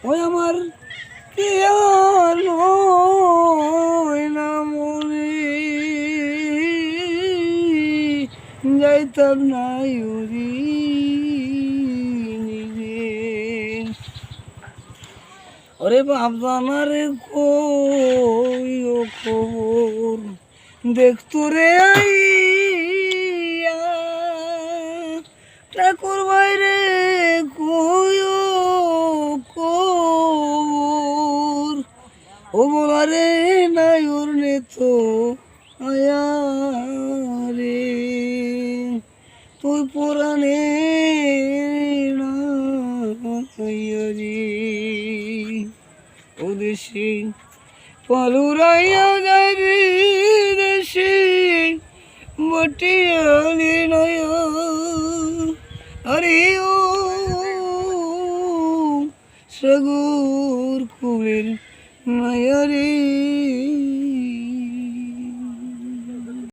ওই আমার কি আর হয় না মনে যাইতাম না উড়ি নিজে ওরে বাবা রে কই ও খবর দেখতো রে আইয়া ঠাকুর বাইরে কই ও খবর ও বলারে নাই ওর নেতো আয়া রে তুই পুরানে না আইয়া রে ও দেশে পালুরাইয়া যায় রে দেশে বটিয়ালি নয়া আরে ও সাগর কুলের মায়া রে